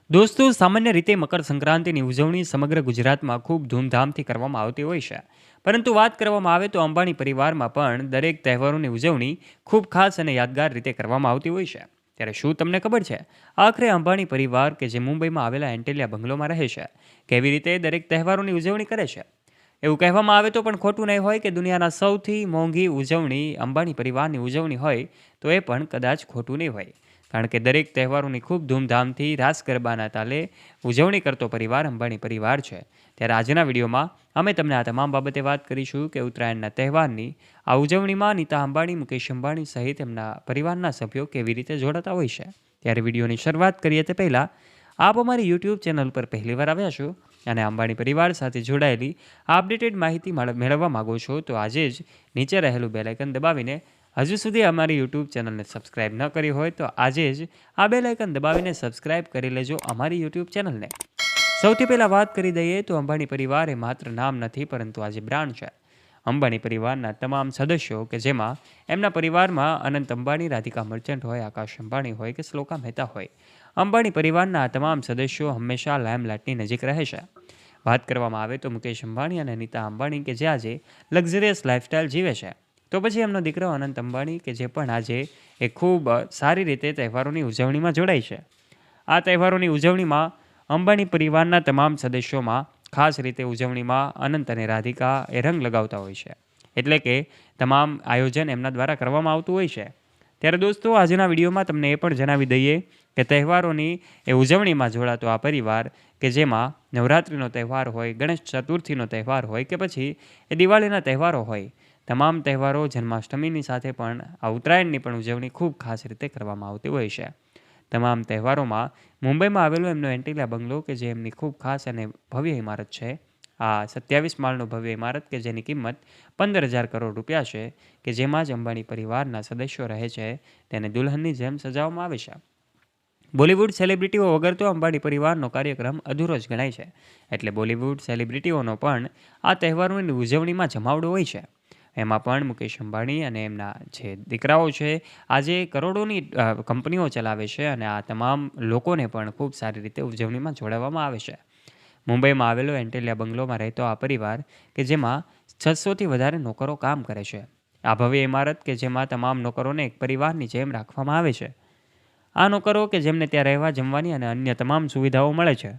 દોસ્તો, સામાન્ય રીતે મકર સંક્રાંતિની ઉજવણી સમગ્ર ગુજરાતમાં ખૂબ ધૂમધામથી કરવામાં આવતી હોય છે. પરંતુ વાત કરવામાં આવે તો અંબાણી પરિવારમાં પણ દરેક તહેવારોની ઉજવણી ખૂબ ખાસ અને યાદગાર રીતે કરવામાં આવતી હોય છે. ત્યારે શું તમને ખબર છે, આખરે અંબાણી પરિવાર કે જે મુંબઈમાં આવેલા એન્ટેલિયા બંગલોમાં રહે છે, કેવી રીતે દરેક તહેવારોની ઉજવણી કરે છે? એવું કહેવામાં આવે તો પણ ખોટું નહીં હોય કે દુનિયાના સૌથી મોંઘી ઉજવણી અંબાણી પરિવારની ઉજવણી હોય તો એ પણ કદાચ ખોટું નહીં હોય. કારણ કે દરેક તહેવારોની ખૂબ ધૂમધામથી રાસ ગરબાના તાલે ઉજવણી કરતો પરિવાર અંબાણી પરિવાર છે. ત્યારે આજના વિડીયોમાં અમે તમને આ તમામ બાબતે વાત કરીશું કે ઉત્તરાયણના તહેવારની આ ઉજવણીમાં નીતા અંબાણી, મુકેશ અંબાણી સહિત એમના પરિવારના સભ્યો કેવી રીતે જોડાતા હોય છે. ત્યારે વિડીયોની શરૂઆત કરીએ તે પહેલાં આપ અમારી યુટ્યુબ ચેનલ પર પહેલીવાર આવ્યા છો અને અંબાણી પરિવાર સાથે જોડાયેલી અપડેટેડ માહિતી મેળવવા માગો છો તો આજે જ નીચે રહેલું બેલ આઇકન દબાવીને હજુ સુધી અમારી યુટ્યુબ ચેનલને સબસ્ક્રાઇબ ન કરી હોય તો આજે જ આ બેલ આઇકન દબાવીને સબસ્ક્રાઇબ કરી લેજો અમારી યુટ્યુબ ચેનલને. સૌથી પહેલાં વાત કરી દઈએ તો અંબાણી પરિવાર એ માત્ર નામ નથી પરંતુ આજે બ્રાન્ડ છે. અંબાણી પરિવારના તમામ સદસ્યો કે જેમાં એમના પરિવારમાં અનંત અંબાણી, રાધિકા મર્ચન્ટ હોય, આકાશ અંબાણી હોય કે શ્લોકા મહેતા હોય, અંબાણી પરિવારના તમામ સદસ્યો હંમેશા લાઇમલાઇટની નજીક રહે છે. વાત કરવામાં આવે તો મુકેશ અંબાણી અને નીતા અંબાણી કે જે આજે લક્ઝરિયસ લાઇફસ્ટાઇલ જીવે છે, તો પછી એમનો દીકરો અનંત અંબાણી કે જે પણ આજે એ ખૂબ સારી રીતે તહેવારોની ઉજવણીમાં જોડાય છે. આ તહેવારોની ઉજવણીમાં અંબાણી પરિવારના તમામ સદસ્યોમાં ખાસ રીતે ઉજવણીમાં અનંત અને રાધિકા એ રંગ લગાવતા હોય છે. એટલે કે તમામ આયોજન એમના દ્વારા કરવામાં આવતું હોય છે. ત્યારે દોસ્તો, આજના વિડીયોમાં તમને એ પણ જણાવી દઈએ કે તહેવારોની એ ઉજવણીમાં જોડાતો આ પરિવાર કે જેમાં નવરાત્રિનો તહેવાર હોય, ગણેશ ચતુર્થીનો તહેવાર હોય કે પછી એ દિવાળીના તહેવારો હોય, તમામ તહેવારો, જન્માષ્ટમીની સાથે પણ આ ઉત્તરાયણની પણ ઉજવણી ખૂબ ખાસ રીતે કરવામાં આવતી હોય છે. તમામ તહેવારોમાં મુંબઈમાં આવેલો એમનો એન્ટિલિયા બંગલો કે જે એમની ખૂબ ખાસ અને ભવ્ય ઇમારત છે. આ 27 માળનો ભવ્ય ઇમારત કે જેની કિંમત 15,000 કરોડ રૂપિયા છે, કે જેમાં જ અંબાણી પરિવારના સદસ્યો રહે છે, તેને દુલ્હનની જેમ સજાવવામાં આવે છે. બોલિવૂડ સેલિબ્રિટીઓ વગર તો અંબાણી પરિવારનો કાર્યક્રમ અધૂરો જ ગણાય છે. એટલે બોલિવૂડ સેલિબ્રિટીઓનો પણ આ તહેવારોની ઉજવણીમાં જમાવડો હોય છે. એમાં પણ મુકેશ અંબાણી અને એમના જે દીકરાઓ છે આજે કરોડોની કંપનીઓ ચલાવે છે અને આ તમામ લોકોને પણ ખૂબ સારી રીતે ઉજવણીમાં જોડાવવામાં આવે છે. મુંબઈમાં આવેલો એન્ટેલિયા બંગલોમાં રહેતો આ પરિવાર કે જેમાં 600થી વધારે નોકરો કામ કરે છે. આ ભવ્ય ઇમારત કે જેમાં તમામ નોકરોને એક પરિવારની જેમ રાખવામાં આવે છે. આ નોકરો કે જેમને ત્યાં રહેવા, જમવાની અને અન્ય તમામ સુવિધાઓ મળે છે.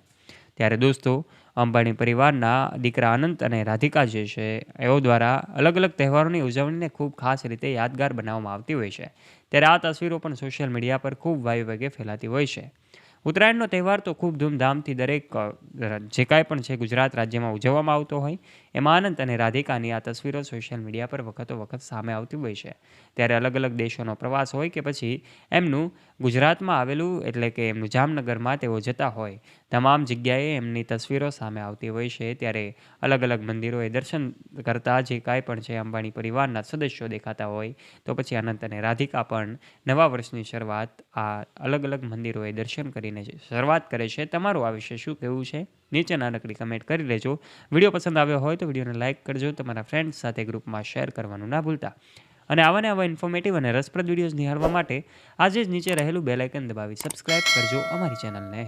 ત્યારે દોસ્તો, અંબાણી પરિવારના દીકરા અનંત અને રાધિકા જે છે એઓ દ્વારા અલગ અલગ તહેવારોની ઉજવણીને ખૂબ ખાસ રીતે યાદગાર બનાવવામાં આવતી હોય છે. ત્યારે આ તસવીરો પણ સોશિયલ મીડિયા પર ખૂબ વાયુ વેગે ફેલાતી હોય છે. ઉત્તરાયણનો તહેવાર તો ખૂબ ધૂમધામથી દરેક જે કાંઈ પણ છે ગુજરાત રાજ્યમાં ઉજવવામાં આવતો હોય, એમાં અનંત અને રાધિકાની આ તસવીરો સોશિયલ મીડિયા પર વખતો વખત સામે આવતી હોય છે. ત્યારે અલગ અલગ દેશોનો પ્રવાસ હોય કે પછી એમનું ગુજરાતમાં આવેલું એટલે કે એમનું જામનગરમાં તેઓ જતા હોય, તમામ જગ્યાએ એમની તસવીરો સામે આવતી હોય છે. ત્યારે અલગ અલગ મંદિરોએ દર્શન કરતા જે કાંઈ પણ છે અંબાણી પરિવારના સદસ્યો દેખાતા હોય, તો પછી અનંત અને રાધિકા પણ નવા વર્ષની શરૂઆત આ અલગ અલગ મંદિરોએ દર્શન કરીને શરૂઆત કરે છે. તમારું આ વિશે શું કહેવું છે? નીચે નાનકડી કમેન્ટ કરી લેજો. વિડીયો પસંદ આવ્યો હોય તો વિડીયોને લાઇક કરજો, તમારા ફ્રેન્ડ્સ સાથે ગ્રુપમાં શેર કરવાનું ના ભૂલતા. અને આવા ઇન્ફોર્મેટિવ અને રસપ્રદ વિડીયોઝ નિહાળવા માટે આજે જ નીચે રહેલું બેલ આઇકન દબાવી સબસ્ક્રાઇબ કરજો અમારી ચેનલને.